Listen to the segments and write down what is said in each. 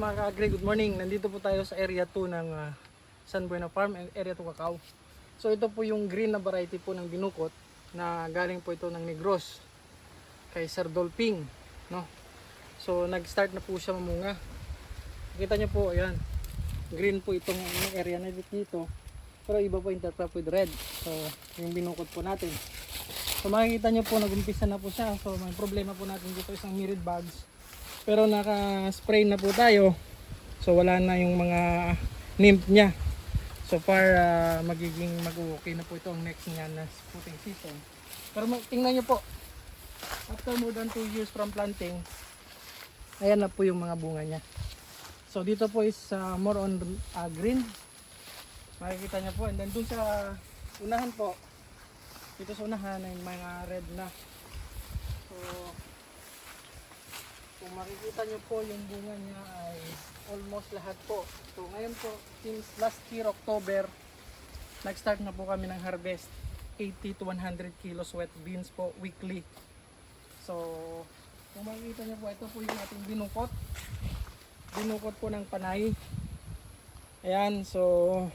Mga ka-agri, good morning. Nandito po tayo sa area 2 ng San Buena Farm, area 2 Cacao. So ito po yung green na variety po ng binukot na galing po ito ng Negros kay Sir Dolping, no? So nag-start na po siya mamunga. Kita niyo po, ayan. Green po itong area na dito. Pero iba po yung tatap with red. So yung binukot po natin. So makikita niyo po nag-umpisa na po siya. So may problema po natin dito isang mirid bugs. Pero naka-spray na po tayo. So wala na yung mga nymph niya. So far magiging mag-okay na po ito ang next niya na fruiting season. Pero tingnan niyo po. After more than 2 years from planting, ayan na po yung mga bunga niya. So dito po is more on green. Makikita niyo po. And then dun sa unahan po, dito sa unahan ay mga red na. So kung makikita nyo po yung bunga niya ay almost lahat po. So ngayon po, since last year October, nag-start na po kami ng harvest. 80 to 100 kilos wet beans po weekly. So kung makikita nyo po, ito po yung ating binukot. Binukot po ng panay. Ayan, so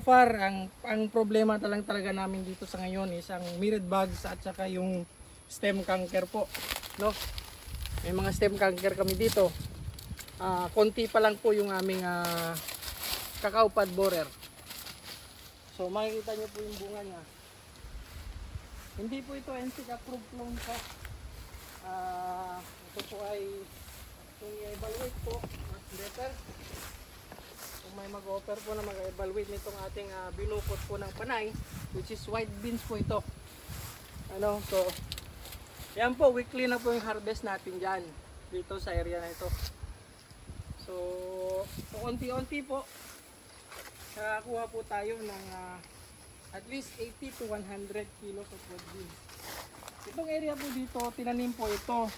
far, ang problema talaga namin dito sa ngayon is ang mirid bugs at saka yung stem canker po. No? May mga stem canker kami dito. Konti pa lang po yung aming cacao pod borer. So makikita nyo po yung bunga niya. Hindi po ito NSIC approved clone po. Ito po ay kung i-evaluate po, mas better. Kung may mag-offer po na mag-evaluate nitong ating binukot po ng panay, which is white beans po ito. So yan po, weekly na po yung harvest natin dyan, dito sa area na ito. So unti-unti po, nakakuha po tayo ng at least 80 to 100 kilos of red beans. Itong area po dito, tinanim po ito.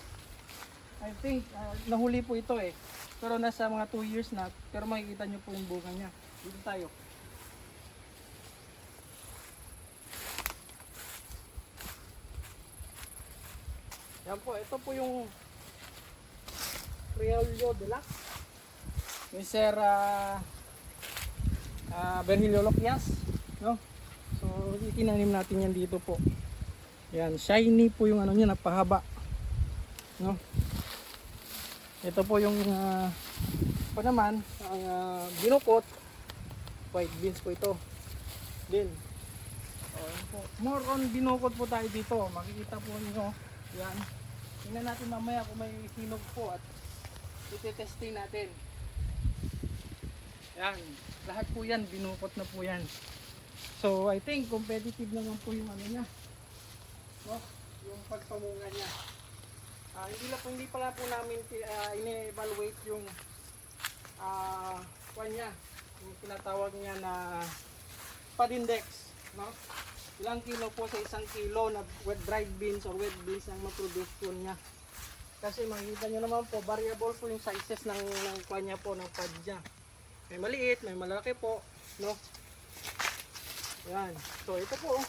I think, nahuli po ito eh. Pero nasa mga 2 years na, pero makikita nyo po yung bunga niya. Dito tayo. Yan po, ito po yung Criollo Deluxe ni Sir Virgilio Loquias, no? So itinanim natin yan dito po. Yan, shiny po yung ano niya, napahaba, no? Ito po yung pa naman ang binukot, white beans po ito din. More on binukot po tayo dito, makikita po niyo. Yan. Tingnan natin mamaya kung may hinog po at iti-testing natin. Yan. Lahat po yan, binukot na po yan. So, I think competitive naman po yung ano niya. No? Yung pagpamunga niya. Hindi pala po namin ini-evaluate yung kanya. Yung tinatawag niya na pod index. No? Ilang kilo po sa isang kilo na wet dried beans or wet beans ang maproduce po niya. Kasi makikita nyo naman po, variable po yung sizes ng kanya po, ng pod niya. May maliit, may malaki po, no? Yan. So ito po.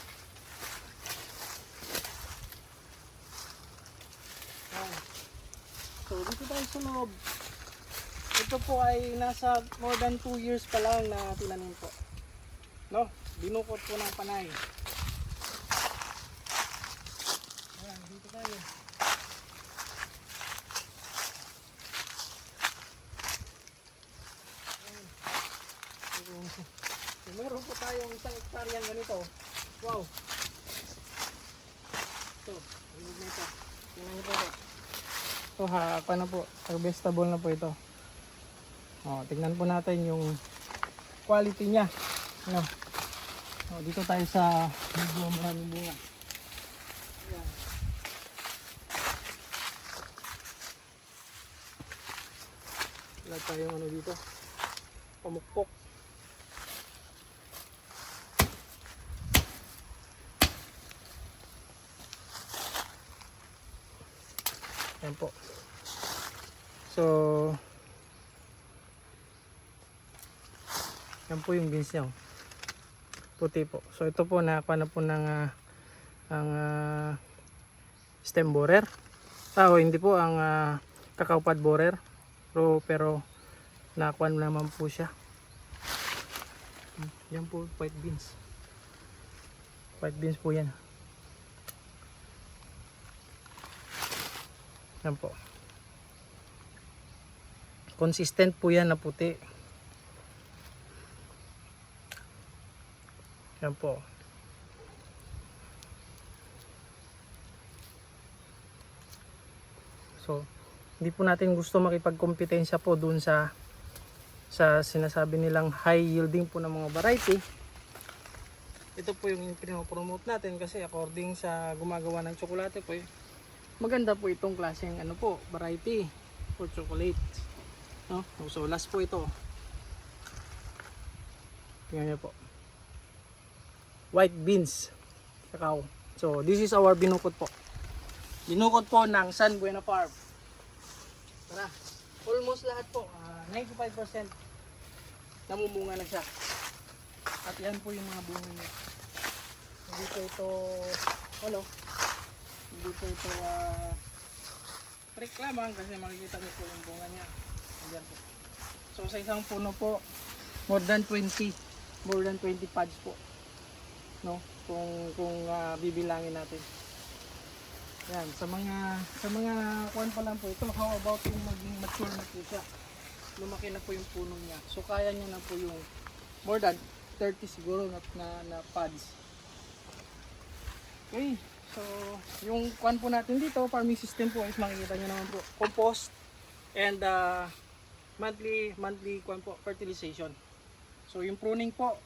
Yan. So dito tayo sa loob. Ito po ay nasa more than 2 years pa lang na tinanim po. No? Binukot po ng panay. Ayan, dito tayo. So, meron po tayong isang hektaryang ganito. Wow! Ito, tingnan nyo ito. Tingnan nyo po ito. Ito paano po? Harvestable na po ito. Tingnan po natin yung quality niya. No? Dito tayo sa medyo maraming bunga. Ayan. Wala tayong ano dito. Pamukpok. Ayan po. So yan po yung beans niya. Puti po. So ito po nakakuha na po ng ang stem borer. Hindi po ang cacao pod borer. Pero nakuan naman po siya. Yan po white beans. White beans po yan. Yan po. Consistent po yan na puti. Yan po. So, hindi po natin gusto makipagkompetensya po dun sa sinasabi nilang high yielding po ng mga variety. Ito po yung pinopromote natin kasi according sa gumagawa ng tsokolate po, maganda po itong klaseng ano po, variety for chocolate. No? So last po ito. Tingnan niyo po. White beans cacao. So this is our binukot po. Binukot po ng San Buena Farm. Tara, almost lahat po, 95% namumunga na siya. At yan po yung mga bunga niya. Hindi po ito, hindi po ito reklaman kasi makikita niyo po yung bunga niya. Ayan po. So sa isang puno po, more than 20 pods po. No? Kung bibilangin natin. Yan, sa mga kuwan pa lang po ito, how about yung maging mature na po siya. Lumaki na po yung puno niya. So kaya niya na po yung more than 30 siguro na pods. Okay, so yung kuwan po natin dito, farming system po is makikita niyo naman po, compost and monthly kuwan po, fertilization. So yung pruning po,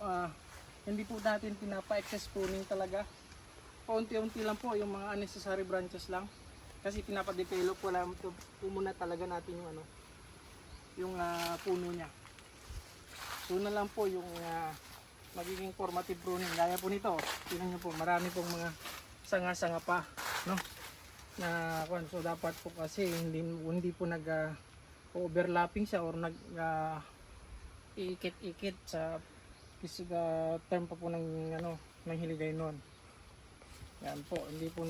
hindi po natin pinapa-excess pruning talaga. Paunti-unti lang po yung mga unnecessary branches lang. Kasi pinapa-develop po lang po muna talaga natin yung puno niya. So na lang po yung magiging formative pruning. Gaya po nito, tingnan niyo po, marami pong mga sanga-sanga pa, no? Na so dapat po kasi hindi po overlapping siya or iikit-ikit sa term pa po ng ng hiligay noon. Yan po, hindi po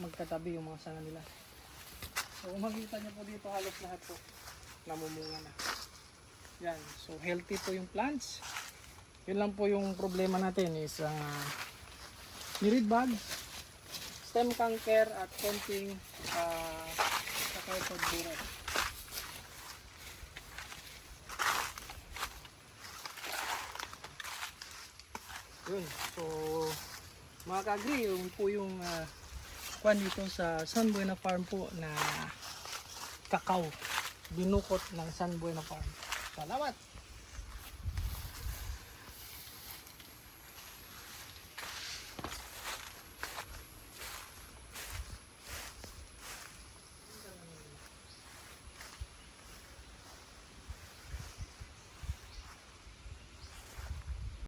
magkatabi yung mga sanga nila. So kung makikita niyo po dito, halos lahat po namumunga na. Yan, so healthy po yung plants. Yun lang po yung problema natin is mirid bug, stem canker at konting sakaypod burat. Yun, so mga ka-agree, yun po yung kwan dito sa San Buena Farm po na cacao, binukot ng San Buena Farm. Salamat!